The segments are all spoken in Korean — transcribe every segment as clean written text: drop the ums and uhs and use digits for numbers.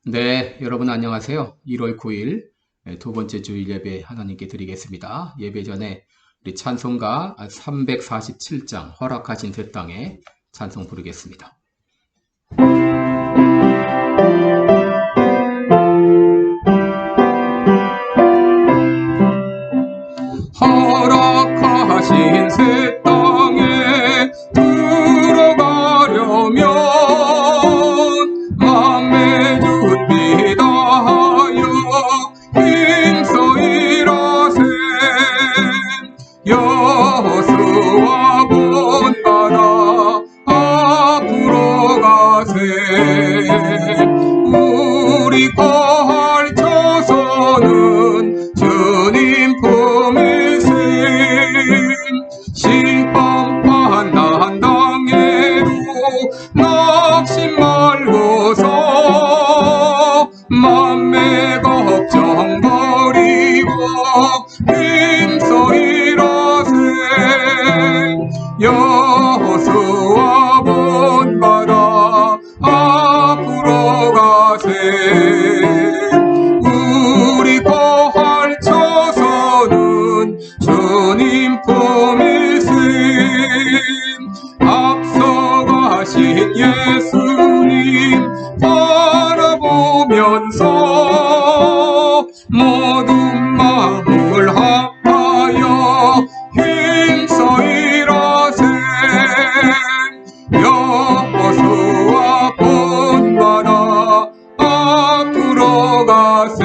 네, 여러분 안녕하세요. 1월 9일 두 번째 주일 예배 하나님께 드리겠습니다. 예배 전에 우리 찬송가 347장 허락하신 새 땅에 찬송 부르겠습니다. 허락하신 새 땅에 들어가려면 맘에 준비 다하여 힘써 일하세. 여수와 본바다 앞으로 가세. 우리 걸쳐서는 주님 품일세. 시험 판단 당해도 낙심 말고서 맘에 걱정 버리고 힘써 일하세. 여수와 본바다 앞으로 가세. 우리 걸쳐서는 주님 품일세. 앞서가신 예수님 바라보면서 모든 마음을 합하여 힘써 일하세. 여수와 본바다 앞으로 가세.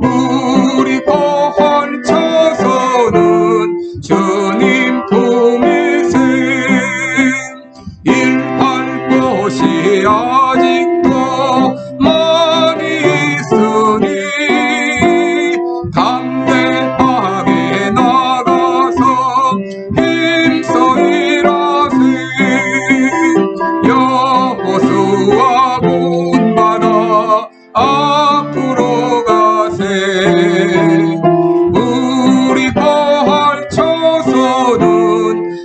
우리 걸쳐서는 주님 품일세. 일할 곳이 아직도 많이 있으니 담대하게 나가서 힘써 일하세. 여호수아 본바다 앞으로 가세. 우리 걸쳐서는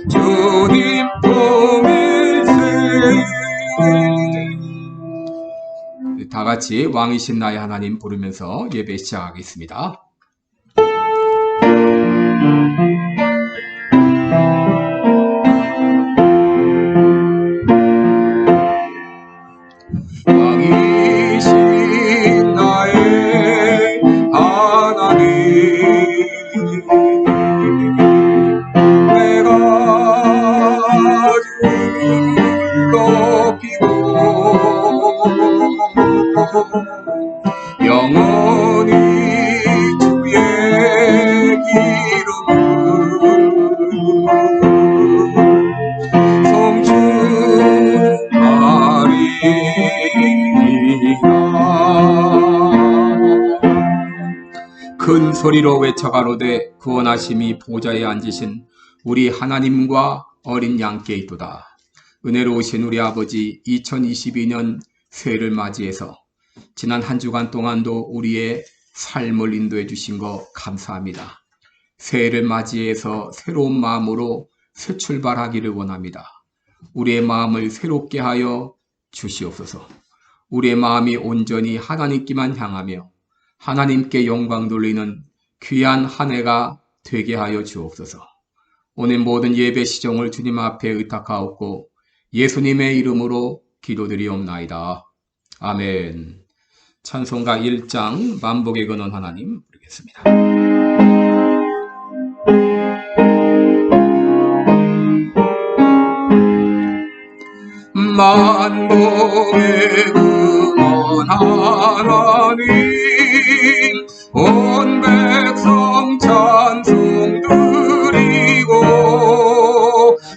주님 품일세. 다 같이 왕이신 나의 하나님 부르면서 예배 시작하겠습니다. 왕이신 나의 하나님, 내가 주를 높이고 영원히 주의 이름을 송축하리이다. 큰 소리로 외쳐가로되 구원하심이 보좌에 앉으신 우리 하나님과 어린 양께 있도다. 은혜로우신 우리 아버지, 2022년 새해를 맞이해서 지난 한 주간 동안도 우리의 삶을 인도해 주신 거 감사합니다. 새해를 맞이해서 새로운 마음으로 새 출발하기를 원합니다. 우리의 마음을 새롭게 하여 주시옵소서. 우리의 마음이 온전히 하나님께만 향하며 하나님께 영광 돌리는 귀한 한 해가 되게 하여 주옵소서. 오늘 모든 예배 시종을 주님 앞에 의탁하옵고 예수님의 이름으로 기도드리옵나이다. 아멘. 찬송가 1장 만복의 근원 하나님 부르겠습니다. 만복의 근원 하나님, 온 백성 찬송 드리고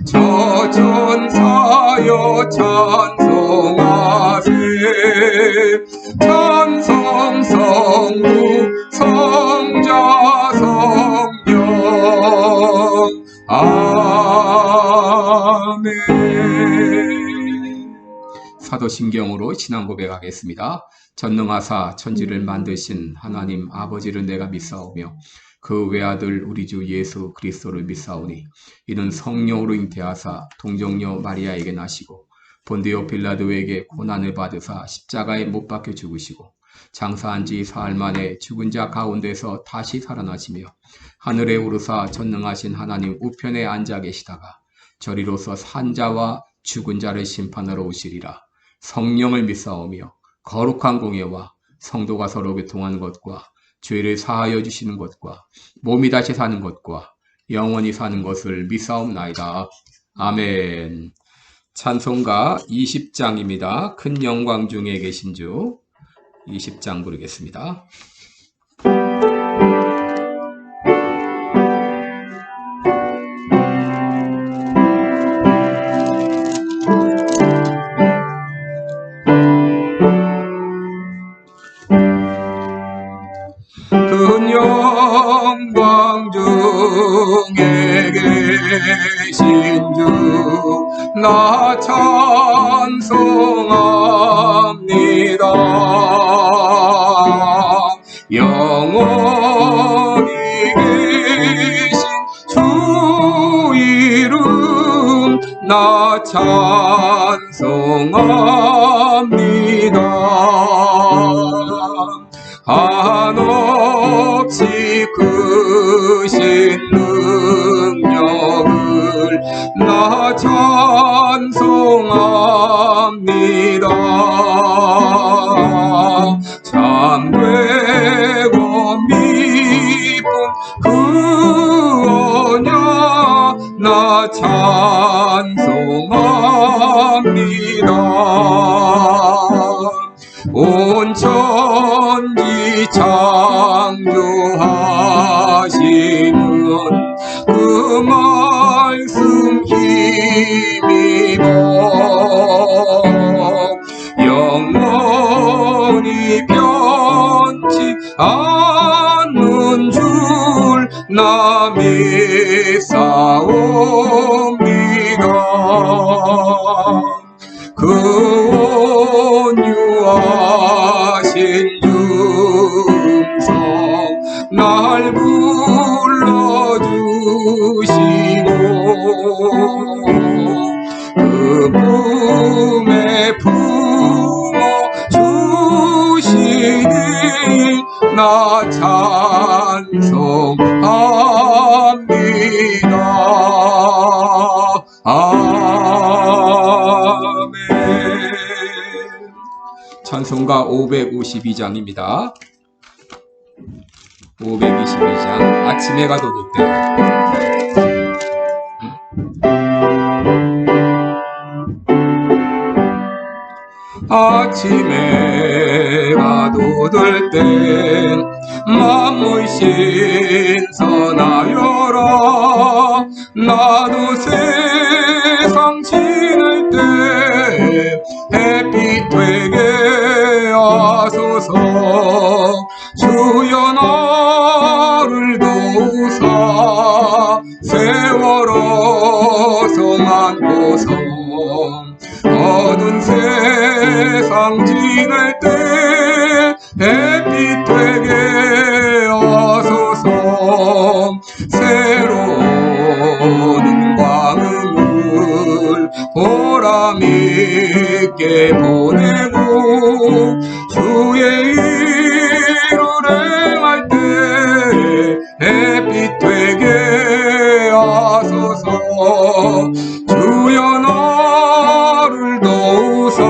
저 천사여 찬송하세. 찬송 성부 성자 성령 아멘. 사도신경으로 신앙 고백하겠습니다. 전능하사 천지를 만드신 하나님 아버지를 내가 믿사오며 그 외아들 우리 주 예수 그리스도를 믿사오니 이는 성령으로 잉태하사 동정녀 마리아에게 나시고 본디오 빌라도에게 고난을 받으사 십자가에 못 박혀 죽으시고 장사한 지 사흘 만에 죽은 자 가운데서 다시 살아나시며 하늘에 오르사 전능하신 하나님 우편에 앉아 계시다가 저리로서 산 자와 죽은 자를 심판하러 오시리라. 성령을 믿사오며 거룩한 공예와 성도가 서로 교통하는 것과 죄를 사하여 주시는 것과 몸이 다시 사는 것과 영원히 사는 것을 믿사옵나이다. 아멘. 찬송가 20장입니다. 큰 영광 중에 계신 주 20장 부르겠습니다. 큰 영광 중에 계신 주 나 찬송합니다. 영원히 계신 주 이름 나 찬송합니다. 한없이 크신 능력을 나 찬송합니다. 참되고 미쁜 그 언약 나 찬송합니다. 온 천지 창조하시는 그 말씀 힘입어 영원히 변치 않는 줄 나 믿사옵니다. 그 온유하신 음성 날 불러주시고 그 품에 품어주시니 나 찬송합니다. 아멘. 찬송가 552장입니다. 522장 아침에 가도 때 아침에 가도 될 때 만물 신선하여라. 나도 세상 지낼 때 햇빛 되게 하소서. 주여 나를 도우사 세월호 성안고서 어두운 세상 지낼 때 햇빛 되게 하소서. 새로운 광음을 보람있게 보내고 주의 일을 행할 때 햇빛 되게 하소서. 주여 나를 도우사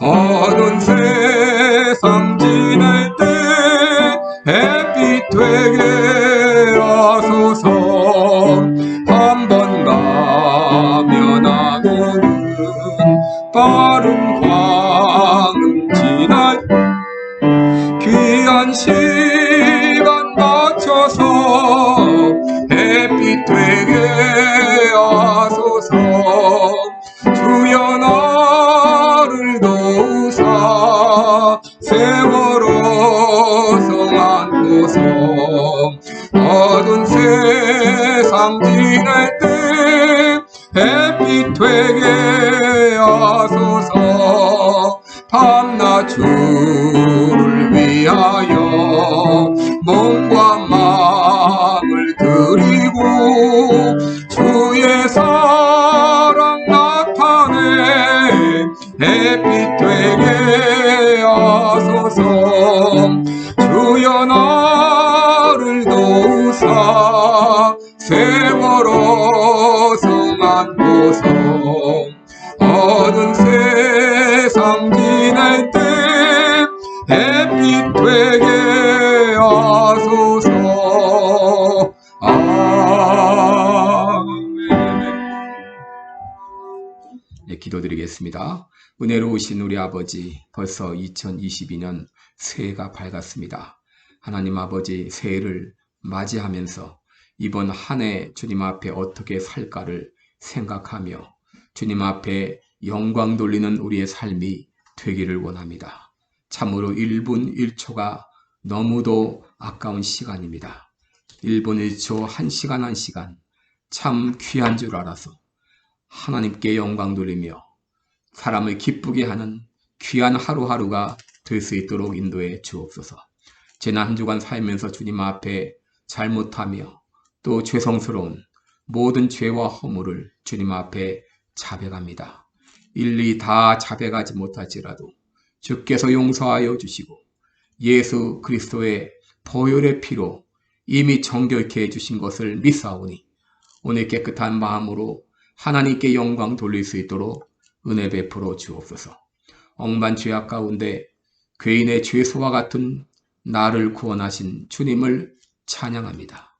어두운 세상 지낼 때 햇빛 되게 하소서. 한 번 가면 나도는 빠른 광음 지날 귀한 시간 맞춰서 햇빛 되게 하소서. 주여 나를 도우사 세월호 성안고서 어두운 세상 지낼 때 햇빛 되게 하소서. 밤낮 주를 위하여 몸과 마음을 드리고 주의 사랑 나타내 햇빛 되게 하소서. 주여 나를 도우사 세월호 성안고서 어두운 세상 지낼 때 햇빛 되게 하소서. 아멘. 네, 기도드리겠습니다. 은혜로우신 우리 아버지, 벌써 2022년 새해가 밝았습니다. 하나님 아버지, 새해를 맞이하면서 이번 한 해 주님 앞에 어떻게 살까를 생각하며 주님 앞에 영광 돌리는 우리의 삶이 되기를 원합니다. 참으로 1분 1초가 너무도 아까운 시간입니다. 1분 1초, 1시간 1시간 참 귀한 줄 알아서 하나님께 영광 돌리며 사람을 기쁘게 하는 귀한 하루하루가 될 수 있도록 인도해 주옵소서. 지난 한 주간 살면서 주님 앞에 잘못하며 또 죄성스러운 모든 죄와 허물을 주님 앞에 자백합니다. 일일이 다 자백하지 못할지라도 주께서 용서하여 주시고 예수 그리스도의 보혈의 피로 이미 정결케 해주신 것을 믿사오니 오늘 깨끗한 마음으로 하나님께 영광 돌릴 수 있도록 은혜 베풀어 주옵소서. 억만 죄악 가운데 죄인의 죄수와 같은 나를 구원하신 주님을 찬양합니다.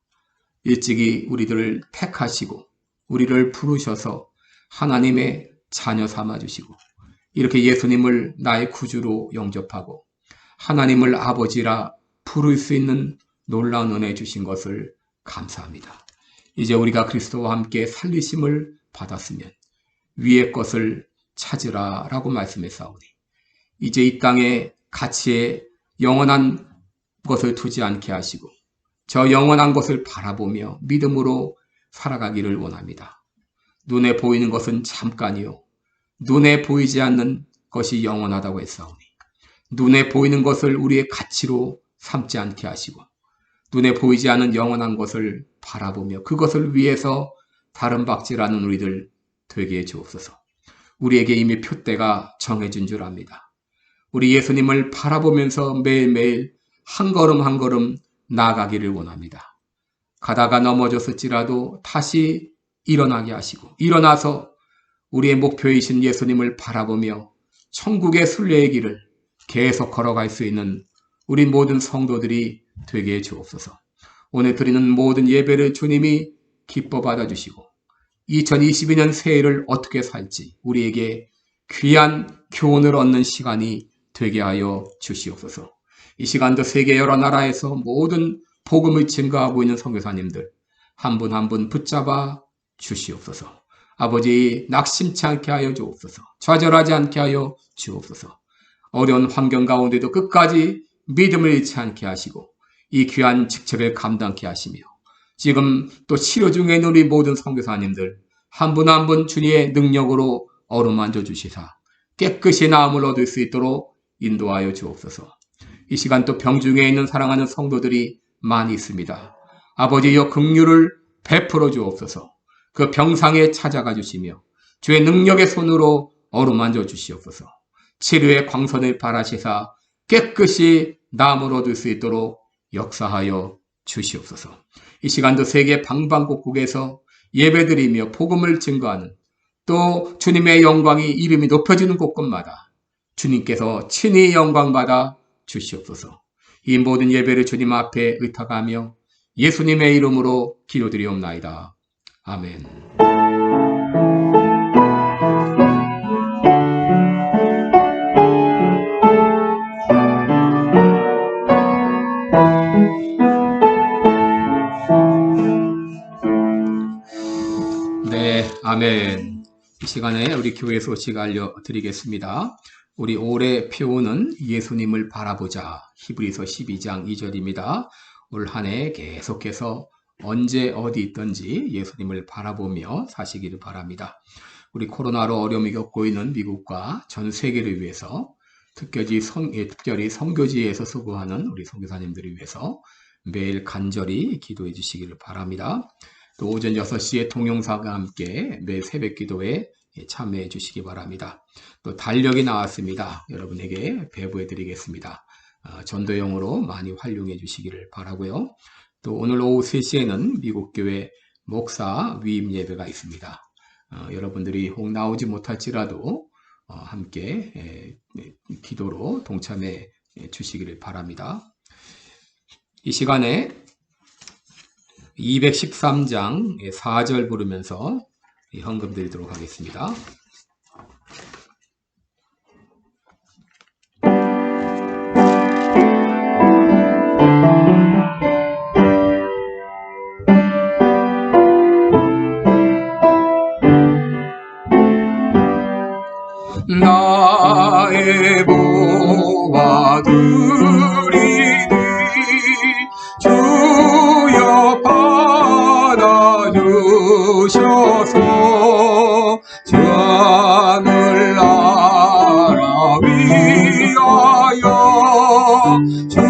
일찍이 우리들을 택하시고 우리를 부르셔서 하나님의 자녀 삼아주시고 이렇게 예수님을 나의 구주로 영접하고 하나님을 아버지라 부를 수 있는 놀라운 은혜 주신 것을 감사합니다. 이제 우리가 그리스도와 함께 살리심을 받았으면 위의 것을 찾으라 라고 말씀했사오니 이제 이 땅에 가치에 영원한 것을 두지 않게 하시고 저 영원한 것을 바라보며 믿음으로 살아가기를 원합니다. 눈에 보이는 것은 잠깐이요 눈에 보이지 않는 것이 영원하다고 했사오니 눈에 보이는 것을 우리의 가치로 삼지 않게 하시고 눈에 보이지 않는 영원한 것을 바라보며 그것을 위해서 다름박질하는 우리들 되게 해 주옵소서. 우리에게 이미 표대가 정해진 줄 압니다. 우리 예수님을 바라보면서 매일매일 한 걸음 한 걸음 나아가기를 원합니다. 가다가 넘어졌을지라도 다시 일어나게 하시고 일어나서 우리의 목표이신 예수님을 바라보며 천국의 순례의 길을 계속 걸어갈 수 있는 우리 모든 성도들이 되게 해 주옵소서. 오늘 드리는 모든 예배를 주님이 기뻐 받아주시고 2022년 새해를 어떻게 살지 우리에게 귀한 교훈을 얻는 시간이 되게 하여 주시옵소서. 이 시간도 세계 여러 나라에서 모든 복음을 증거하고 있는 선교사님들 한 분 한 분 붙잡아 주시옵소서. 아버지 낙심치 않게 하여 주옵소서. 좌절하지 않게 하여 주옵소서. 어려운 환경 가운데도 끝까지 믿음을 잃지 않게 하시고 이 귀한 직책을 감당케 하시며 지금 또 치료 중에 있는 우리 모든 선교사님들 한 분 한 분 주님의 능력으로 어루만져 주시사 깨끗이 나음을 얻을 수 있도록 인도하여 주옵소서. 이 시간 또 병중에 있는 사랑하는 성도들이 많이 있습니다. 아버지여 긍휼을 베풀어 주옵소서. 그 병상에 찾아가 주시며 주의 능력의 손으로 어루만져 주시옵소서. 치료의 광선을 발하시사 깨끗이 나음을 얻을 수 있도록 역사하여 주시옵소서. 이 시간도 세계 방방곡곡에서 예배드리며 복음을 증거하는 또 주님의 영광이 이름이 높여지는 곳곳마다 주님께서 친히 영광받아 주시옵소서. 이 모든 예배를 주님 앞에 의탁하며 예수님의 이름으로 기도드리옵나이다. 아멘. 네, 아멘. 이 시간에 우리 교회 소식 알려드리겠습니다. 우리 올해 표어는 예수님을 바라보자. 히브리서 12장 2절입니다. 올 한 해 계속해서 언제 어디 있든지 예수님을 바라보며 사시기를 바랍니다. 우리 코로나로 어려움이 겪고 있는 미국과 전 세계를 위해서 특별히 선교지에서 수고하는 우리 선교사님들을 위해서 매일 간절히 기도해 주시기를 바랍니다. 또 오전 6시에 동영상과 함께 매 새벽 기도에 참여해 주시기 바랍니다. 또 달력이 나왔습니다. 여러분에게 배부해 드리겠습니다. 전도용으로 많이 활용해 주시기를 바라고요. 또 오늘 오후 3시에는 미국교회 목사 위임 예배가 있습니다. 여러분들이 혹 나오지 못할지라도 함께 기도로 동참해 주시기를 바랍니다. 이 시간에 213장 4절 부르면서 헌금 드리도록 하겠습니다. 나의 보화 드리니 주여 받아주셔서 저 하늘나라 위하여 주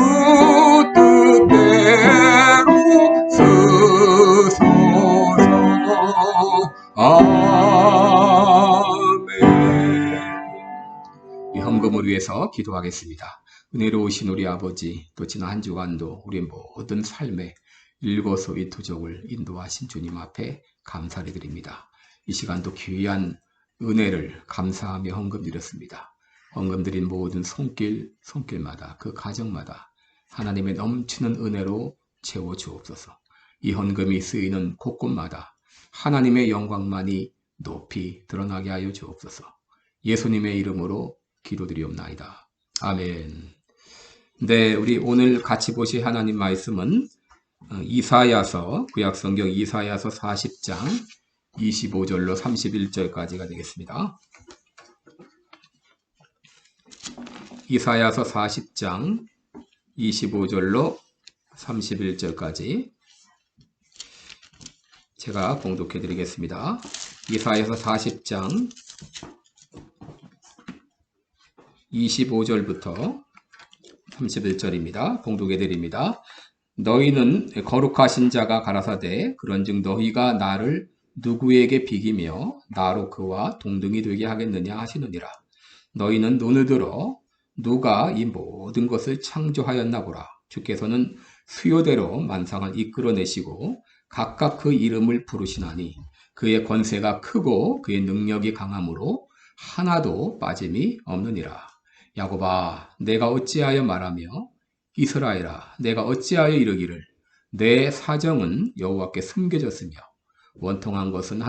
뜻대로 쓰소서. 이 헌금을 위해서 기도하겠습니다. 은혜로우신 우리 아버지, 또 지난 한 주간도 우리 모든 삶에 일거수일투족을 인도하신 주님 앞에 감사를 드립니다. 이 시간도 귀한 은혜를 감사하며 헌금 드렸습니다. 헌금 드린 모든 손길마다 그 가정마다 하나님의 넘치는 은혜로 채워 주옵소서. 이 헌금이 쓰이는 곳곳마다 하나님의 영광만이 높이 드러나게 하여 주옵소서. 예수님의 이름으로 기도드리옵나이다. 아멘. 네, 우리 오늘 같이 보실 하나님 말씀은 이사야서, 구약성경 이사야서 40장 25절로 31절까지가 되겠습니다. 이사야서 40장 25절로 31절까지 제가 봉독해 드리겠습니다. 이사야서 40장 25절부터 31절입니다. 봉독해 드립니다. 너희는 거룩하신 자가 가라사대 그런즉 너희가 나를 누구에게 비기며 나로 그와 동등이 되게 하겠느냐 하시느니라. 너희는 눈을 들어 누가 이 모든 것을 창조하였나 보라. 주께서는 수요대로 만상을 이끌어내시고 각각 그 이름을 부르시나니 그의 권세가 크고 그의 능력이 강함으로 하나도 빠짐이 없느니라. 야곱아, 내가 어찌하여 말하며 이스라엘아, 내가 어찌하여 이르기를 내 사정은 여호와께 숨겨졌으며 원통한 것은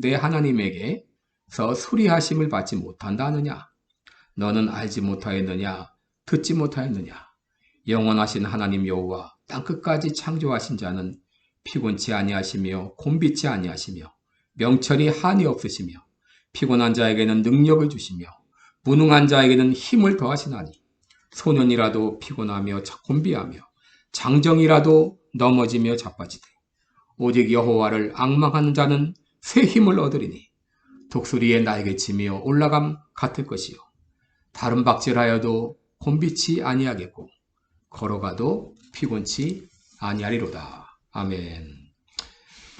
내 하나님에게서 수리하심을 받지 못한다 하느냐? 너는 알지 못하였느냐? 듣지 못하였느냐? 영원하신 하나님 여호와 땅끝까지 창조하신 자는 피곤치 아니하시며 곤비치 아니하시며 명철이 한이 없으시며 피곤한 자에게는 능력을 주시며 무능한 자에게는 힘을 더하시나니 소년이라도 피곤하며 곤비하며 장정이라도 넘어지며 자빠지되 오직 여호와를 앙망하는 자는 새 힘을 얻으리니 독수리의 날개치며 올라감 같을 것이요 다른 박질하여도 곤비치 아니하겠고 걸어가도 피곤치 아니하리로다. 아멘.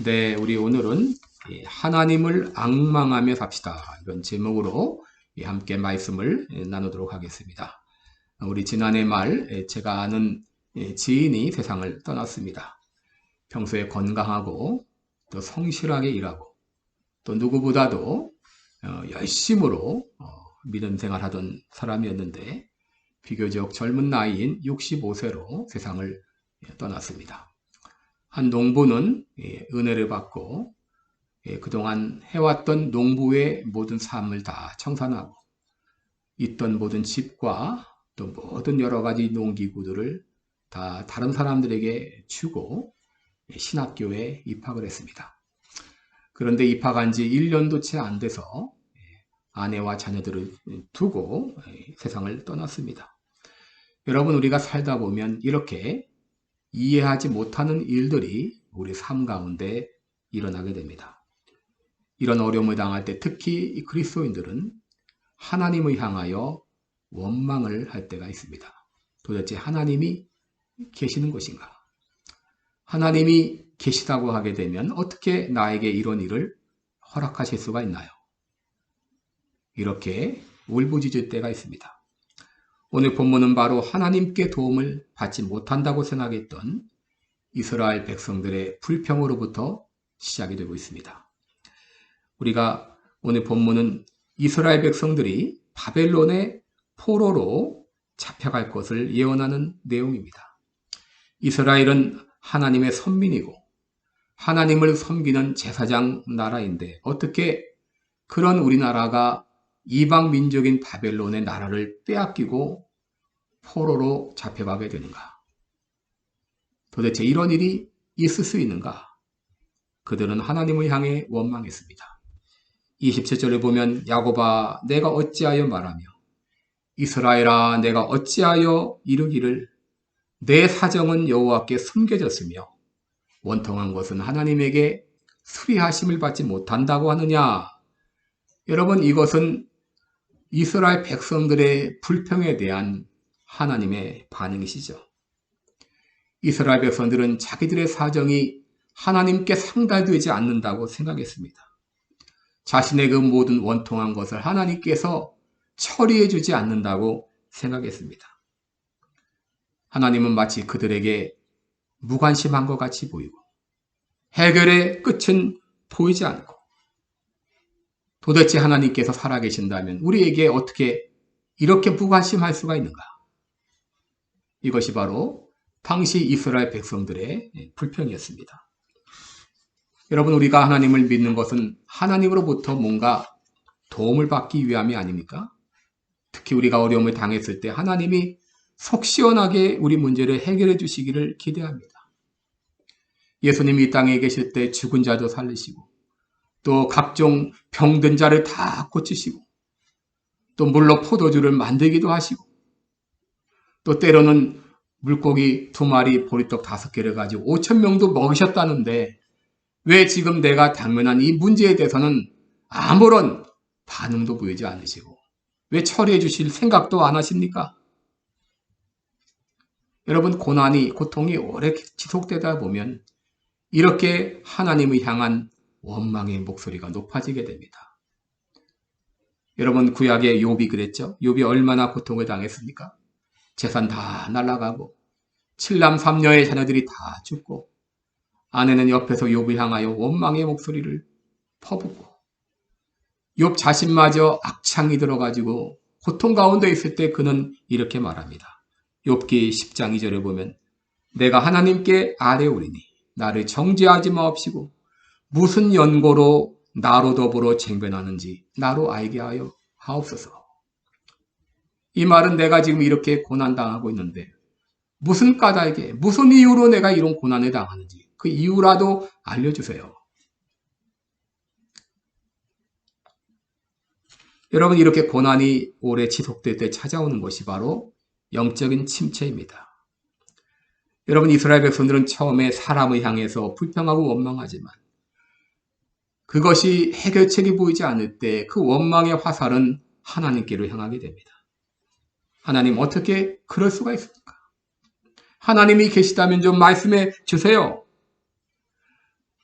네, 우리 오늘은 하나님을 앙망하며 삽시다. 이런 제목으로 함께 말씀을 나누도록 하겠습니다. 우리 지난해 말 제가 아는 지인이 세상을 떠났습니다. 평소에 건강하고 또 성실하게 일하고 또 누구보다도 열심으로 믿음 생활하던 사람이었는데 비교적 젊은 나이인 65세로 세상을 떠났습니다. 한 농부는 은혜를 받고 그동안 해왔던 농부의 모든 삶을 다 청산하고 있던 모든 집과 또 모든 여러 가지 농기구들을 다 다른 사람들에게 주고 신학교에 입학을 했습니다. 그런데 입학한 지 1년도 채 안 돼서 아내와 자녀들을 두고 세상을 떠났습니다. 여러분, 우리가 살다 보면 이렇게 이해하지 못하는 일들이 우리 삶 가운데 일어나게 됩니다. 이런 어려움을 당할 때 특히 그리스도인들은 하나님을 향하여 원망을 할 때가 있습니다. 도대체 하나님이 계시는 것인가? 하나님이 계시다고 하게 되면 어떻게 나에게 이런 일을 허락하실 수가 있나요? 이렇게 울부짖을 때가 있습니다. 오늘 본문은 바로 하나님께 도움을 받지 못한다고 생각했던 이스라엘 백성들의 불평으로부터 시작이 되고 있습니다. 우리가 오늘 본문은 이스라엘 백성들이 바벨론의 포로로 잡혀갈 것을 예언하는 내용입니다. 이스라엘은 하나님의 선민이고 하나님을 섬기는 제사장 나라인데 어떻게 그런 우리나라가 이방 민족인 바벨론의 나라를 빼앗기고 포로로 잡혀가게 되는가? 도대체 이런 일이 있을 수 있는가? 그들은 하나님을 향해 원망했습니다. 27절에 보면 야곱아 내가 어찌하여 말하며 이스라엘아 내가 어찌하여 이르기를 내 사정은 여호와께 숨겨졌으며 원통한 것은 하나님에게 수리하심을 받지 못한다고 하느냐. 여러분 이것은 이스라엘 백성들의 불평에 대한 하나님의 반응이시죠. 이스라엘 백성들은 자기들의 사정이 하나님께 상달되지 않는다고 생각했습니다. 자신의 그 모든 원통한 것을 하나님께서 처리해 주지 않는다고 생각했습니다. 하나님은 마치 그들에게 무관심한 것 같이 보이고 해결의 끝은 보이지 않고 도대체 하나님께서 살아계신다면 우리에게 어떻게 이렇게 무관심할 수가 있는가? 이것이 바로 당시 이스라엘 백성들의 불평이었습니다. 여러분 우리가 하나님을 믿는 것은 하나님으로부터 뭔가 도움을 받기 위함이 아닙니까? 특히 우리가 어려움을 당했을 때 하나님이 속 시원하게 우리 문제를 해결해 주시기를 기대합니다. 예수님이 이 땅에 계실 때 죽은 자도 살리시고 또 각종 병든 자를 다 고치시고 또 물로 포도주를 만들기도 하시고 또 때로는 물고기 2마리 보리떡 5개를 가지고 5,000명도 먹이셨다는데 왜 지금 내가 당면한 이 문제에 대해서는 아무런 반응도 보이지 않으시고 왜 처리해 주실 생각도 안 하십니까? 여러분 고통이 오래 지속되다 보면 이렇게 하나님을 향한 원망의 목소리가 높아지게 됩니다. 여러분 구약의 욥이 그랬죠? 욥이 얼마나 고통을 당했습니까? 재산 다 날아가고 7남 3녀의 자녀들이 다 죽고 아내는 옆에서 욥을 향하여 원망의 목소리를 퍼붓고 욥 자신마저 악창이 들어가지고 고통 가운데 있을 때 그는 이렇게 말합니다. 욥기 10장 2절에 보면 내가 하나님께 아뢰오리니 나를 정죄하지 마옵시고 무슨 연고로 나로 더불어 쟁변하는지 나로 알게 하여 하옵소서. 이 말은 내가 지금 이렇게 고난당하고 있는데 무슨 까닭에 무슨 이유로 내가 이런 고난을 당하는지 그 이유라도 알려주세요. 여러분 이렇게 고난이 오래 지속될 때 찾아오는 것이 바로 영적인 침체입니다. 여러분 이스라엘 백성들은 처음에 사람을 향해서 불평하고 원망하지만 그것이 해결책이 보이지 않을 때 그 원망의 화살은 하나님께로 향하게 됩니다. 하나님 어떻게 그럴 수가 있습니까? 하나님이 계시다면 좀 말씀해 주세요.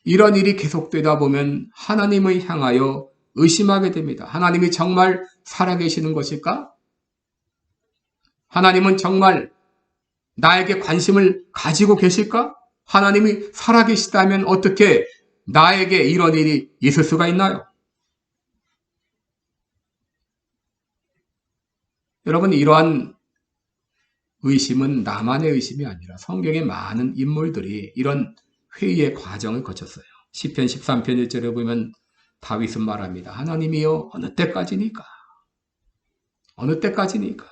이런 일이 계속되다 보면 하나님을 향하여 의심하게 됩니다. 하나님이 정말 살아계시는 것일까? 하나님은 정말 나에게 관심을 가지고 계실까? 하나님이 살아계시다면 어떻게 나에게 이런 일이 있을 수가 있나요? 여러분 이러한 의심은 나만의 의심이 아니라 성경의 많은 인물들이 이런 회의의 과정을 거쳤어요. 시편 13편 1절에 보면 다윗은 말합니다. 하나님이여 어느 때까지니까? 어느 때까지니까?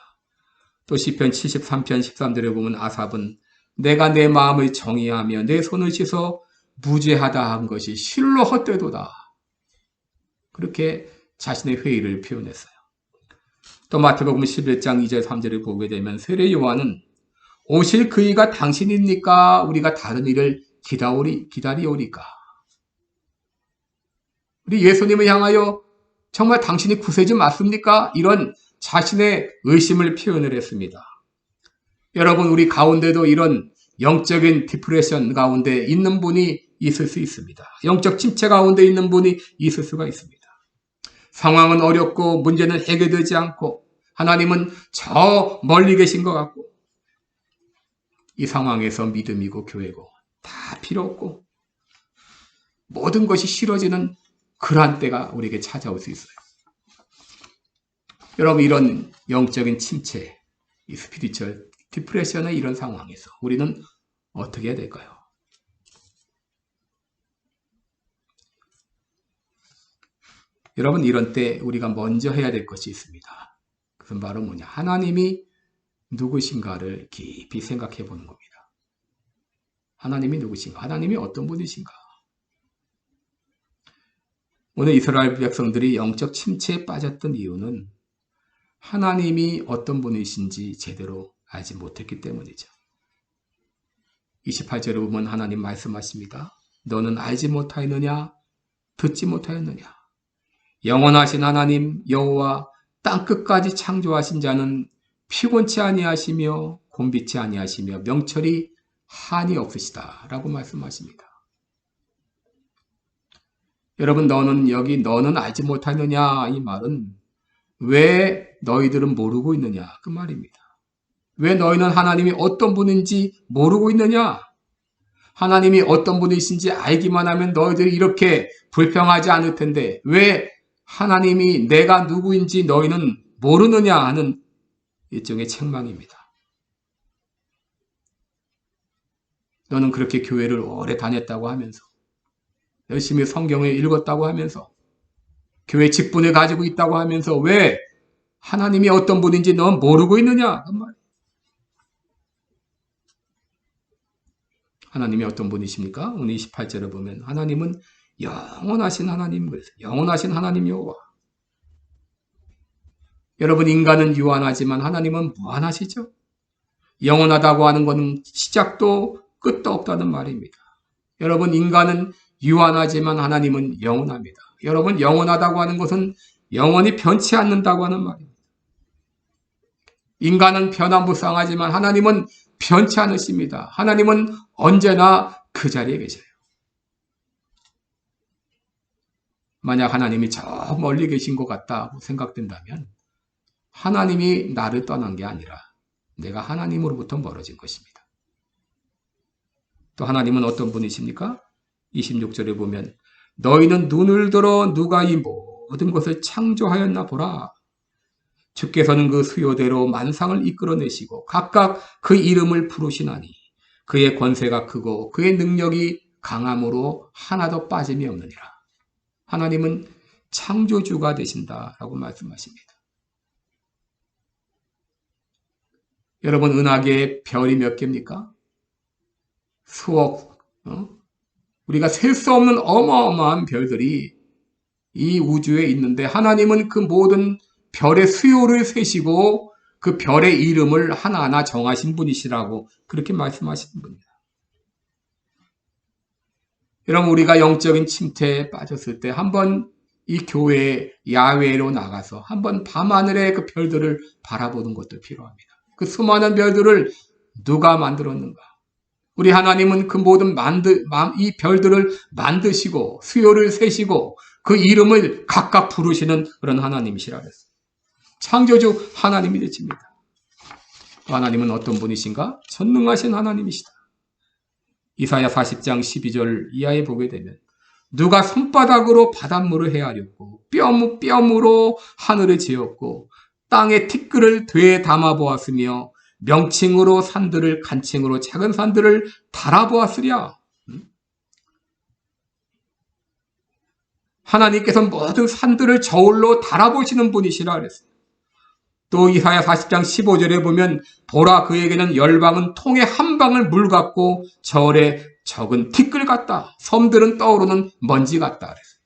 또 시편 73편 13절에 보면 아삽은 내가 내 마음을 정의하며 내 손을 씻어 무죄하다 한 것이 실로 헛되도다. 그렇게 자신의 회의를 표현했어요. 또 마태복음 11장 2절 3절을 보게 되면 세례 요한은 오실 그이가 당신입니까? 우리가 다른 일을 기다리오리까? 우리 예수님을 향하여 정말 당신이 구세주 맞습니까? 이런 자신의 의심을 표현을 했습니다. 여러분 우리 가운데도 이런 영적인 디프레션 가운데 있는 분이 있을 수 있습니다. 영적 침체 가운데 있는 분이 있을 수가 있습니다. 상황은 어렵고 문제는 해결되지 않고 하나님은 저 멀리 계신 것 같고 이 상황에서 믿음이고 교회고 다 필요 없고 모든 것이 싫어지는 그러한 때가 우리에게 찾아올 수 있어요. 여러분 이런 영적인 침체, 이 스피리추얼 디프레션의 이런 상황에서 우리는 어떻게 해야 될까요? 여러분 이런 때 우리가 먼저 해야 될 것이 있습니다. 그것은 바로 뭐냐? 하나님이 누구신가를 깊이 생각해 보는 겁니다. 하나님이 누구신가? 하나님이 어떤 분이신가? 오늘 이스라엘 백성들이 영적 침체에 빠졌던 이유는 하나님이 어떤 분이신지 제대로 알지 못했기 때문이죠. 28절에 보면 하나님 말씀하십니다. 너는 알지 못하였느냐? 듣지 못하였느냐? 영원하신 하나님 여호와 땅끝까지 창조하신 자는 피곤치 아니하시며 곤비치 아니하시며 명철이 한이 없으시다 라고 말씀하십니다. 여러분 너는 알지 못하느냐 이 말은 왜 너희들은 모르고 있느냐 그 말입니다. 왜 너희는 하나님이 어떤 분인지 모르고 있느냐? 하나님이 어떤 분이신지 알기만 하면 너희들이 이렇게 불평하지 않을 텐데 왜 하나님이 내가 누구인지 너희는 모르느냐 하는 일종의 책망입니다. 너는 그렇게 교회를 오래 다녔다고 하면서 열심히 성경을 읽었다고 하면서 교회 직분을 가지고 있다고 하면서 왜 하나님이 어떤 분인지 넌 모르고 있느냐? 하나님이 어떤 분이십니까? 오늘 28절을 보면 하나님은 영원하신 하나님, 영원하신 하나님 여호와. 여러분 인간은 유한하지만 하나님은 무한하시죠? 영원하다고 하는 것은 시작도 끝도 없다는 말입니다. 여러분 인간은 유한하지만 하나님은 영원합니다. 여러분 영원하다고 하는 것은 영원히 변치 않는다고 하는 말입니다. 인간은 변화무쌍하지만 하나님은 변치 않으십니다. 하나님은 언제나 그 자리에 계셔요. 만약 하나님이 저 멀리 계신 것 같다고 생각된다면 하나님이 나를 떠난 게 아니라 내가 하나님으로부터 멀어진 것입니다. 또 하나님은 어떤 분이십니까? 26절에 보면 너희는 눈을 들어 누가 이 모든 것을 창조하였나 보라. 주께서는 그 수요대로 만상을 이끌어내시고 각각 그 이름을 부르시나니 그의 권세가 크고 그의 능력이 강함으로 하나도 빠짐이 없느니라. 하나님은 창조주가 되신다라고 말씀하십니다. 여러분 은하계에 별이 몇 개입니까? 수억, 우리가 셀 수 없는 어마어마한 별들이 이 우주에 있는데 하나님은 그 모든 별의 수요를 세시고 그 별의 이름을 하나하나 정하신 분이시라고 그렇게 말씀하시는 분입니다. 여러분 우리가 영적인 침체에 빠졌을 때 한번 이 교회 야외로 나가서 한번 밤하늘의 그 별들을 바라보는 것도 필요합니다. 그 수많은 별들을 누가 만들었는가? 우리 하나님은 그 모든 이 별들을 만드시고 수요를 세시고 그 이름을 각각 부르시는 그런 하나님이시라 그랬어요. 창조주 하나님이 되십니다. 하나님은 어떤 분이신가? 전능하신 하나님이시다. 이사야 40장 12절 이하에 보게 되면 누가 손바닥으로 바닷물을 헤아렸고 뼘으로 하늘을 지었고 땅에 티끌을 되에 담아 보았으며 명칭으로 산들을 간칭으로 작은 산들을 달아보았으랴. 하나님께서 모든 산들을 저울로 달아보시는 분이시라 그랬어요. 또 이사야 40장 15절에 보면 보라 그에게는 열방은 통에 한 방울 물 같고 저울에 적은 티끌 같다. 섬들은 떠오르는 먼지 같다 그랬어요.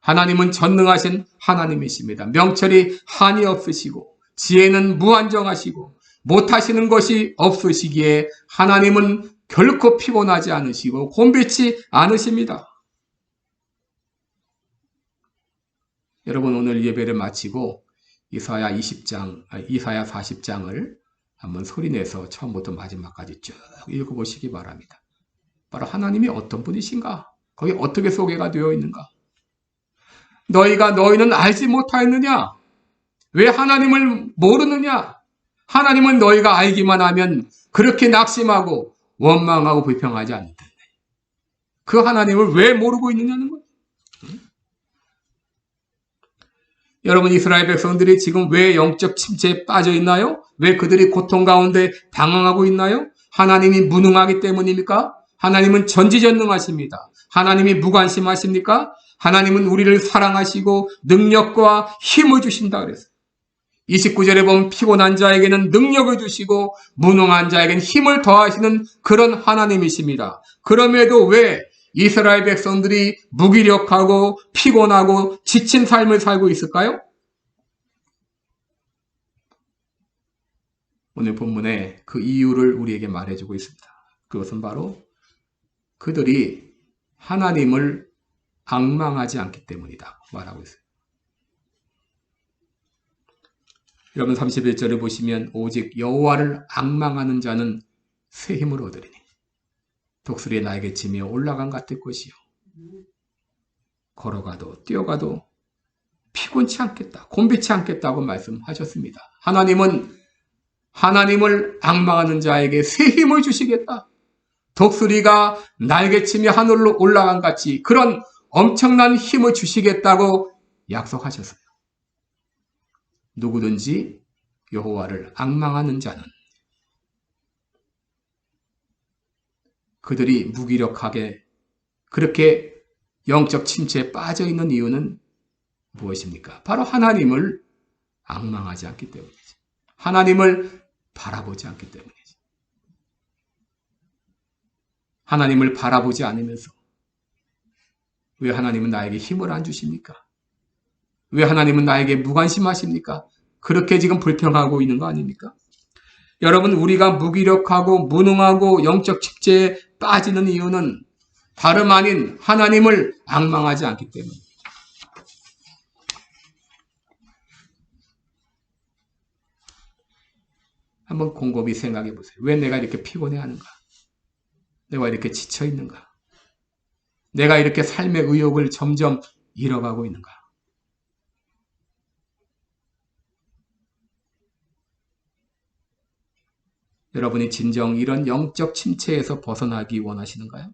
하나님은 전능하신 하나님이십니다. 명철이 한이 없으시고 지혜는 무한정하시고 못하시는 것이 없으시기에 하나님은 결코 피곤하지 않으시고 곤비치 않으십니다. 여러분 오늘 예배를 마치고 이사야 40장을 한번 소리내서 처음부터 마지막까지 쭉 읽어보시기 바랍니다. 바로 하나님이 어떤 분이신가? 거기 어떻게 소개가 되어 있는가? 너희는 알지 못하였느냐? 왜 하나님을 모르느냐? 하나님은 너희가 알기만 하면 그렇게 낙심하고 원망하고 불평하지 않는다. 그 하나님을 왜 모르고 있느냐는 거예요. 여러분, 이스라엘 백성들이 지금 왜 영적 침체에 빠져 있나요? 왜 그들이 고통 가운데 방황하고 있나요? 하나님이 무능하기 때문입니까? 하나님은 전지전능하십니다. 하나님이 무관심하십니까? 하나님은 우리를 사랑하시고 능력과 힘을 주신다 그랬어요. 29절에 보면 피곤한 자에게는 능력을 주시고 무능한 자에게는 힘을 더하시는 그런 하나님이십니다. 그럼에도 왜 이스라엘 백성들이 무기력하고 피곤하고 지친 삶을 살고 있을까요? 오늘 본문에 그 이유를 우리에게 말해주고 있습니다. 그것은 바로 그들이 하나님을 앙망하지 않기 때문이다 말하고 있어요. 여러분 31절을 보시면 오직 여호와를 앙망하는 자는 새 힘을 얻으리니 독수리의 날개 치며 올라간 같을 것이요 걸어가도 뛰어가도 피곤치 않겠다, 곤비치 않겠다고 말씀하셨습니다. 하나님은 하나님을 앙망하는 자에게 새 힘을 주시겠다. 독수리가 날개치며 하늘로 올라간 같이 그런 엄청난 힘을 주시겠다고 약속하셨어요. 누구든지 여호와를 앙망하는 자는 그들이 무기력하게 그렇게 영적 침체에 빠져 있는 이유는 무엇입니까? 바로 하나님을 앙망하지 않기 때문이죠. 하나님을 바라보지 않기 때문이죠. 하나님을 바라보지 않으면서 왜 하나님은 나에게 힘을 안 주십니까? 왜 하나님은 나에게 무관심하십니까? 그렇게 지금 불평하고 있는 거 아닙니까? 여러분, 우리가 무기력하고 무능하고 영적 침체에 빠지는 이유는 다름 아닌 하나님을 앙망하지 않기 때문입니다. 한번 곰곰이 생각해 보세요. 왜 내가 이렇게 피곤해하는가? 내가 이렇게 지쳐 있는가? 내가 이렇게 삶의 의욕을 점점 잃어가고 있는가? 여러분이 진정 이런 영적 침체에서 벗어나기 원하시는가요?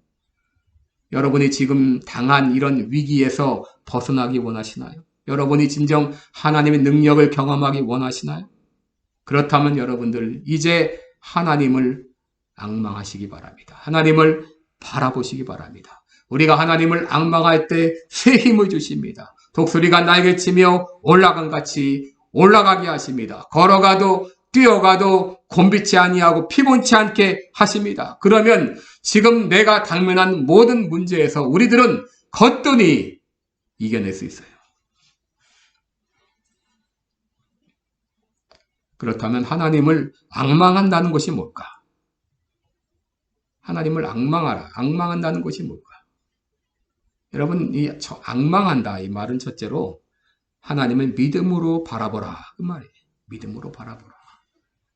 여러분이 지금 당한 이런 위기에서 벗어나기 원하시나요? 여러분이 진정 하나님의 능력을 경험하기 원하시나요? 그렇다면 여러분들 이제 하나님을 앙망하시기 바랍니다. 하나님을 바라보시기 바랍니다. 우리가 하나님을 앙망할 때 새 힘을 주십니다. 독수리가 날개치며 올라간 같이 올라가게 하십니다. 걸어가도 뛰어가도 곤비치 아니하고 피곤치 않게 하십니다. 그러면 지금 내가 당면한 모든 문제에서 우리들은 거뜬히 이겨낼 수 있어요. 그렇다면 하나님을 앙망한다는 것이 뭘까? 하나님을 앙망하라. 앙망한다는 것이 뭘까? 여러분, 앙망한다 이 말은 첫째로 하나님을 믿음으로 바라보라 그 말이에요. 믿음으로 바라보라.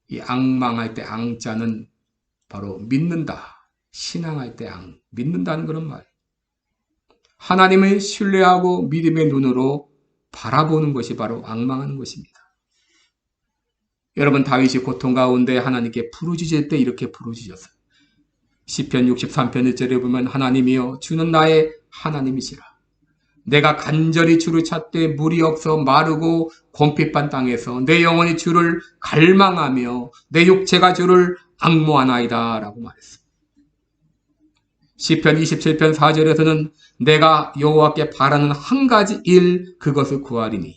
이 앙망할 때 앙자는 바로 믿는다. 신앙할 때 믿는다는 그런 말. 하나님을 신뢰하고 믿음의 눈으로 바라보는 것이 바로 앙망하는 것입니다. 여러분, 다윗이 고통 가운데 하나님께 부르짖을 때 이렇게 부르짖었어요. 시편 63편 1절에 보면 하나님이여 주는 나의 하나님이시라. 내가 간절히 주를 찾되 물이 없어 마르고 곰핍한 땅에서 내 영혼이 주를 갈망하며 내 육체가 주를 앙모하나이다 라고 말했습니다. 시편 27편 4절에서는 내가 여호와께 바라는 한 가지 일 그것을 구하리니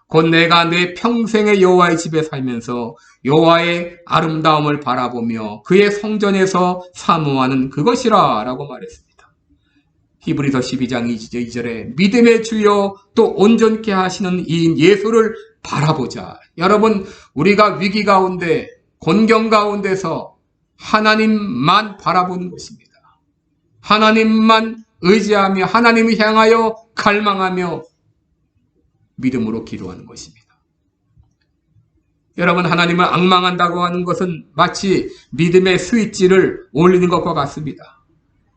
곧 내가 내 평생의 여호와의 집에 살면서 여호와의 아름다움을 바라보며 그의 성전에서 사모하는 그것이라 라고 말했습니다. 히브리서 12장 2절에 믿음의 주여 또 온전케 하시는 이인 예수를 바라보자. 여러분, 우리가 위기 가운데 곤경 가운데서 하나님만 바라보는 것입니다. 하나님만 의지하며 하나님을 향하여 갈망하며 믿음으로 기도하는 것입니다. 여러분, 하나님을 앙망한다고 하는 것은 마치 믿음의 스위치를 올리는 것과 같습니다.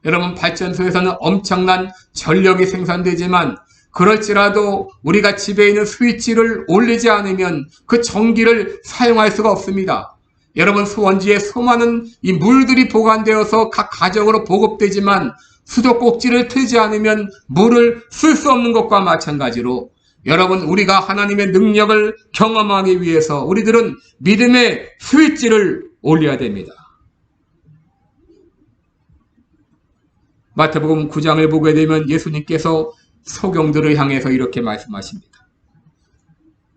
여러분, 발전소에서는 엄청난 전력이 생산되지만 그럴지라도 우리가 집에 있는 스위치를 올리지 않으면 그 전기를 사용할 수가 없습니다. 여러분, 수원지에 수많은 이 물들이 보관되어서 각 가정으로 보급되지만 수도꼭지를 트지 않으면 물을 쓸 수 없는 것과 마찬가지로 여러분, 우리가 하나님의 능력을 경험하기 위해서 우리들은 믿음의 스위치를 올려야 됩니다. 마태복음 9장을 보게 되면 예수님께서 소경들을 향해서 이렇게 말씀하십니다.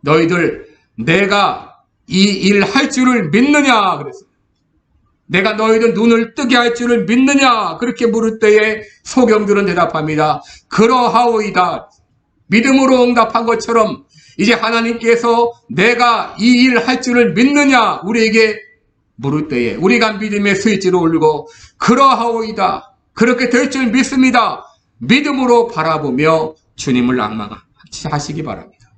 너희들 내가 이 일 할 줄을 믿느냐? 그랬어요. 내가 너희들 눈을 뜨게 할 줄을 믿느냐? 그렇게 물을 때에 소경들은 대답합니다. 그러하오이다. 믿음으로 응답한 것처럼 이제 하나님께서 내가 이 일 할 줄을 믿느냐? 우리에게 물을 때에 우리가 믿음의 스위치를 올리고 그러하오이다. 그렇게 될 줄 믿습니다. 믿음으로 바라보며 주님을 앙망하시기 바랍니다.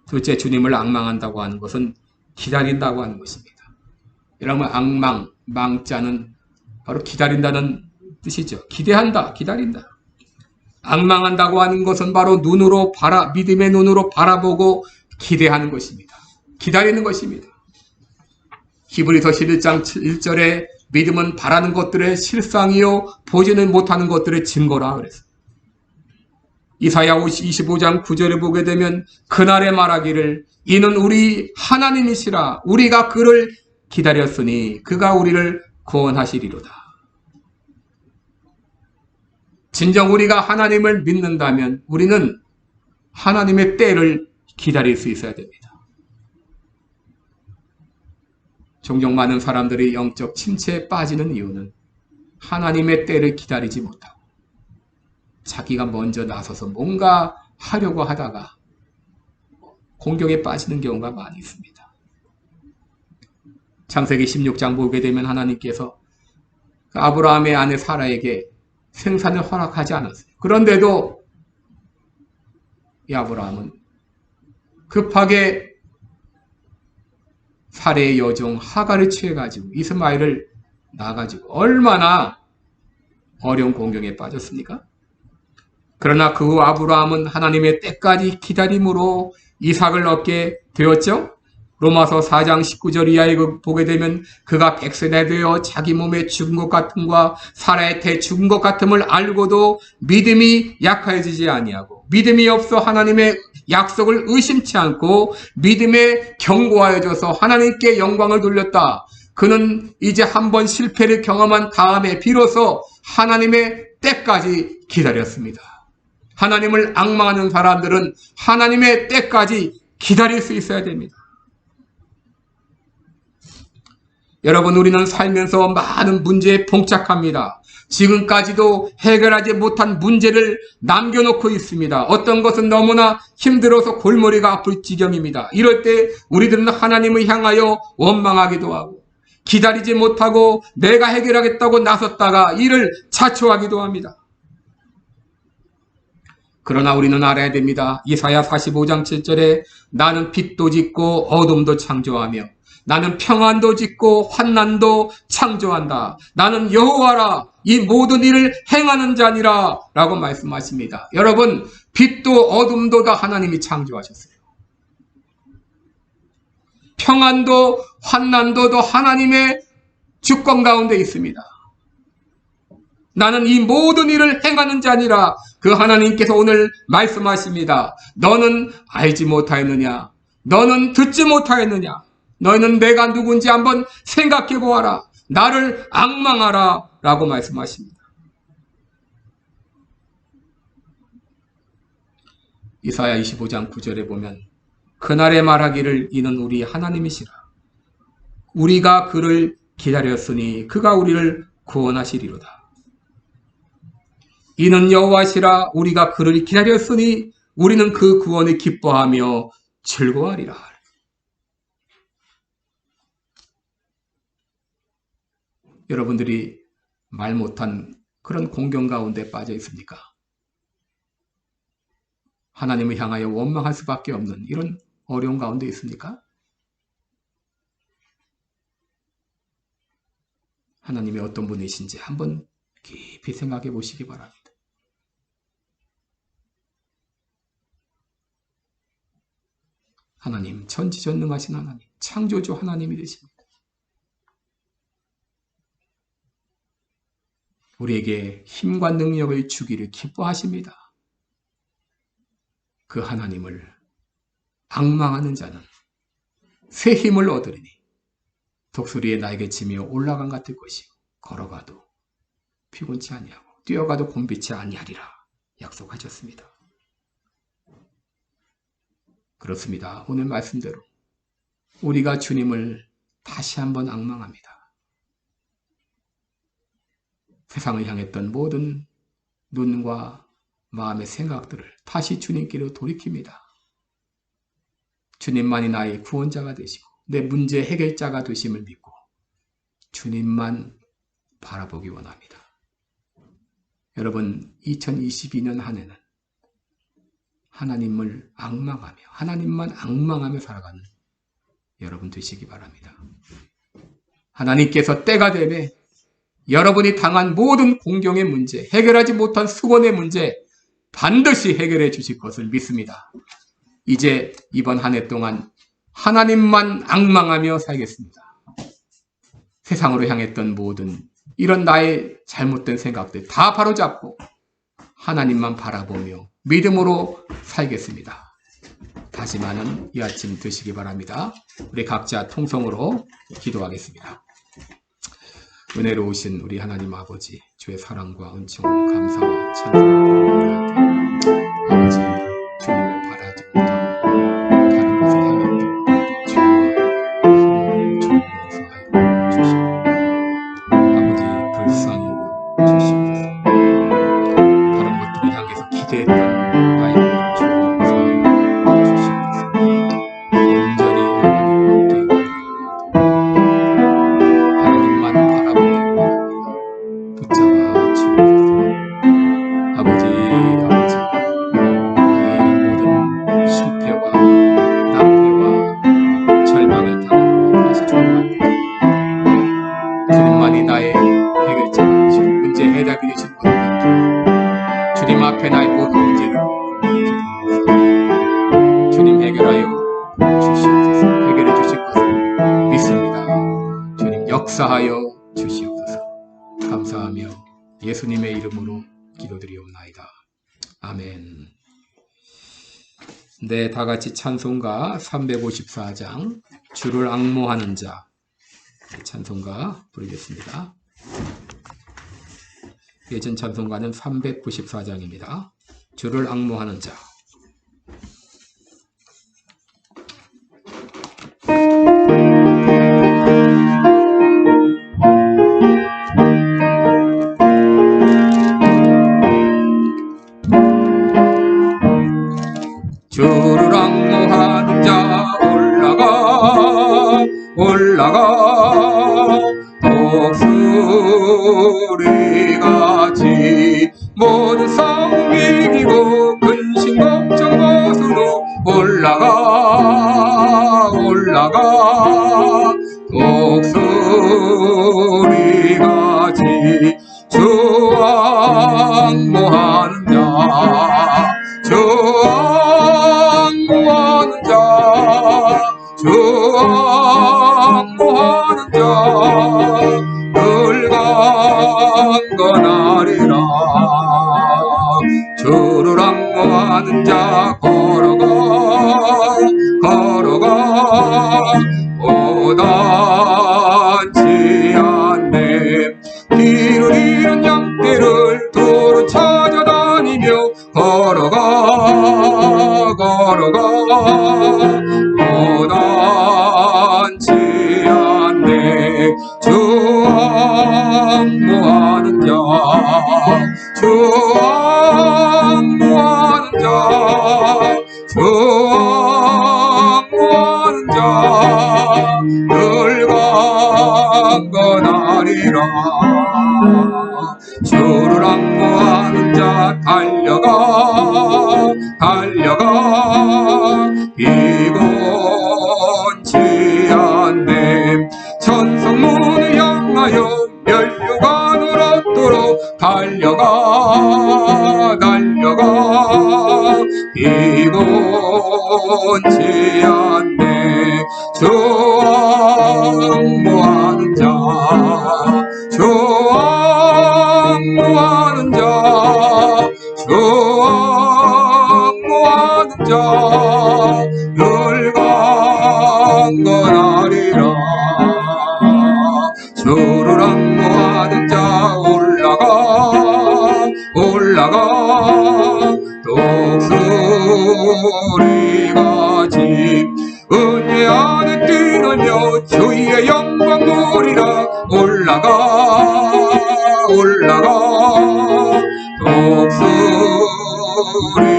둘째, 주님을 앙망한다고 하는 것은 기다린다고 하는 것입니다. 여러분, 앙망, 망자는 바로 기다린다는 뜻이죠. 기대한다, 기다린다. 앙망한다고 하는 것은 바로 믿음의 눈으로 바라보고 기대하는 것입니다. 기다리는 것입니다. 히브리서 11장 1절에 믿음은 바라는 것들의 실상이요 보지는 못하는 것들의 증거라 그랬어요. 이사야 25장 9절에 보게 되면 그날에 말하기를 이는 우리 하나님이시라 우리가 그를 기다렸으니 그가 우리를 구원하시리로다. 진정 우리가 하나님을 믿는다면 우리는 하나님의 때를 기다릴 수 있어야 됩니다. 종종 많은 사람들이 영적 침체에 빠지는 이유는 하나님의 때를 기다리지 못하고 자기가 먼저 나서서 뭔가 하려고 하다가 공경에 빠지는 경우가 많이 있습니다. 창세기 16장 보게 되면 하나님께서 아브라함의 아내 사라에게 생산을 허락하지 않았어요. 그런데도 이 아브라함은 급하게 사레의 여종 하갈을 취해가지고 이스마엘을 낳아가지고 얼마나 어려운 공경에 빠졌습니까? 그러나 그 후 아브라함은 하나님의 때까지 기다림으로 이삭을 얻게 되었죠. 로마서 4장 19절 이하에 보게 되면 그가 100세나 되어 자기 몸에 죽은 것 같음과 사라의 태 죽은 것 같음을 알고도 믿음이 약해지지 아니하고 믿음이 없어 하나님의 약속을 의심치 않고 믿음에 견고하여져서 하나님께 영광을 돌렸다. 그는 이제 한번 실패를 경험한 다음에 비로소 하나님의 때까지 기다렸습니다. 하나님을 앙망하는 사람들은 하나님의 때까지 기다릴 수 있어야 됩니다. 여러분, 우리는 살면서 많은 문제에 봉착합니다. 지금까지도 해결하지 못한 문제를 남겨놓고 있습니다. 어떤 것은 너무나 힘들어서 골머리가 아플 지경입니다. 이럴 때 우리들은 하나님을 향하여 원망하기도 하고 기다리지 못하고 내가 해결하겠다고 나섰다가 이를 자초하기도 합니다. 그러나 우리는 알아야 됩니다. 이사야 45장 7절에 나는 빛도 짓고 어둠도 창조하며 나는 평안도 짓고 환난도 창조한다. 나는 여호와라 이 모든 일을 행하는 자니라 라고 말씀하십니다. 여러분, 빛도 어둠도 다 하나님이 창조하셨어요. 평안도 환난도 다 하나님의 주권 가운데 있습니다. 나는 이 모든 일을 행하는 자니라 그 하나님께서 오늘 말씀하십니다. 너는 알지 못하였느냐? 너는 듣지 못하였느냐? 너희는 내가 누군지 한번 생각해 보아라. 나를 앙망하라 라고 말씀하십니다. 이사야 25장 9절에 보면 그날에 말하기를 이는 우리 하나님이시라. 우리가 그를 기다렸으니 그가 우리를 구원하시리로다. 이는 여호와시라. 우리가 그를 기다렸으니 우리는 그 구원을 기뻐하며 즐거워하리라. 여러분들이 말 못한 그런 공경 가운데 빠져 있습니까? 하나님을 향하여 원망할 수밖에 없는 이런 어려운 가운데 있습니까? 하나님이 어떤 분이신지 한번 깊이 생각해 보시기 바랍니다. 하나님, 전지전능하신 하나님, 창조주 하나님이 되십니다. 우리에게 힘과 능력을 주기를 기뻐하십니다. 그 하나님을 앙망하는 자는 새 힘을 얻으리니 독수리의 날개치며 올라간 같을 것이요 걸어가도 피곤치 아니하고 뛰어가도 곤비치 아니하리라 약속하셨습니다. 그렇습니다. 오늘 말씀대로 우리가 주님을 다시 한번 앙망합니다. 세상을 향했던 모든 눈과 마음의 생각들을 다시 주님께로 돌이킵니다. 주님만이 나의 구원자가 되시고 내 문제 해결자가 되심을 믿고 주님만 바라보기 원합니다. 여러분, 2022년 한 해는 하나님을 앙망하며 하나님만 앙망하며 살아가는 여러분 되시기 바랍니다. 하나님께서 때가 되매 여러분이 당한 모든 공경의 문제, 해결하지 못한 수건의 문제 반드시 해결해 주실 것을 믿습니다. 이제 이번 한 해 동안 하나님만 앙망하며 살겠습니다. 세상으로 향했던 모든 이런 나의 잘못된 생각들 다 바로잡고 하나님만 바라보며 믿음으로 살겠습니다. 다시마는 이 아침 되시기 바랍니다. 우리 각자 통성으로 기도하겠습니다. 은혜로우신 우리 하나님 아버지, 주의 사랑과 은총을 감사와 찬송합니다. 아버지, 주님을 바라지 못하고 다른 것을 향했던 죄와 힘을 조용해서 주시고 아버지 불쌍히 주시옵소서. 다른 것들을 향해서 기대했던 나의 조용해서 주시옵소서. 온전히 하나님만 바라보고 붙잡아 주옵소서. 아버지 모든 실패와 낭패와 절망을 당하고 다시 조용합니다. 주님만이 나의 해결자가 되시고 문제 해답이 되시는 것을 믿고 주님 앞에 나의 모든 문제를 기도합니다. 주님 해결하여 주시옵소서. 해결해 주실 것을 믿습니다. 주님 역사하여 주시옵소서. 감사하며 예수님의 이름으로 기도드리옵나이다. 아멘. 네, 다같이 찬송가 354장 주를 앙모하는 자 찬송가 부르겠습니다. 예전 찬송가는 394장입니다. 주를 앙모하는 자. 주를 앙모하는 자 올라가 독수리같이 모든 싸움 이기고 근심 걱정 벗으로 올라가 독수리같이 주 앙모하는 자 주 앙모하는 자 늘 강건하리라. 주를 앙모하는 자 걸어가 오단치 않네. 길을 잃은 양떼를 도로 찾아다니며 걸어가 오단치 않네. 주 앙모하는 자 늘 강건하리라. 주를 앙모하는 달려가 이곳 달려가 피곤치 않네. 주 앙모하는 자, 주 앙모하는 자, 주 앙모하는 자, 늘 강건하리라. 주를 앙모하는 자 올라가 독수리같이 은혜 안에 뛰놀며 주의 영광 보리라. 올라가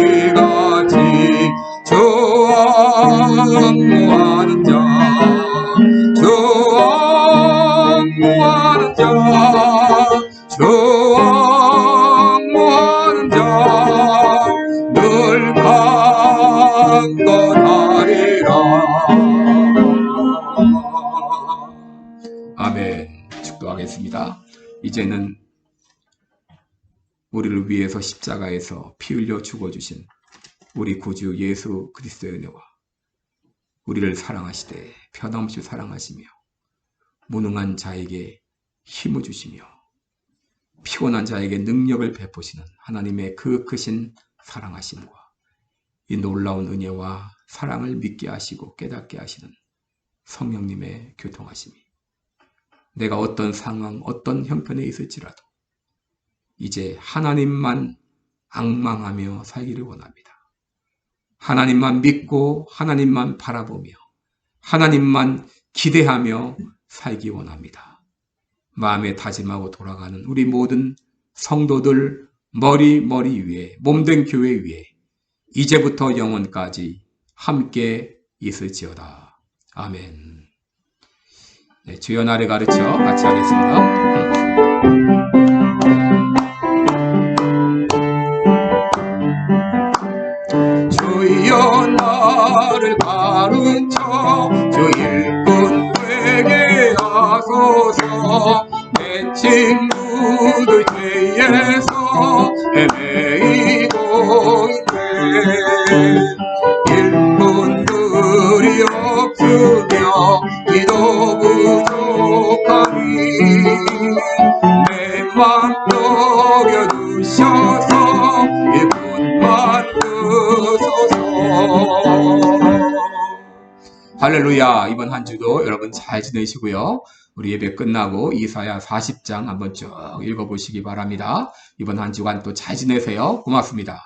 독수리같이 주 앙모하는 자, 주 앙모하는 자, 주 앙모하는 자, 늘 강건하리라. 아멘. 축도하겠습니다. 이제는 우리를 위해서 십자가에서 피 흘려 죽어주신 우리 구주 예수 그리스도의 은혜와 우리를 사랑하시되 변함없이 사랑하시며 무능한 자에게 힘을 주시며 피곤한 자에게 능력을 베푸시는 하나님의 그 크신 사랑하심과 이 놀라운 은혜와 사랑을 믿게 하시고 깨닫게 하시는 성령님의 교통하심이 내가 어떤 상황, 어떤 형편에 있을지라도 이제 하나님만 앙망하며 살기를 원합니다. 하나님만 믿고 하나님만 바라보며 하나님만 기대하며 살기 원합니다. 마음에 다짐하고 돌아가는 우리 모든 성도들 머리 위에 몸된 교회 위에 이제부터 영원까지 함께 있을지어다. 아멘. 네, 주여 나를 가르쳐 같이 하겠습니다. 주여 나를 가르쳐 주 일꾼 되게 하소서. 내 친구들 죄에서 헤매이고 있네. 일꾼들이 없으며 기도 부족하니 내 맘 녹여주셔서 일꾼만 주소서. 할렐루야. 이번 한 주도 여러분 잘 지내시고요. 우리 예배 끝나고 이사야 40장 한번 쭉 읽어보시기 바랍니다. 이번 한 주간 또 잘 지내세요. 고맙습니다.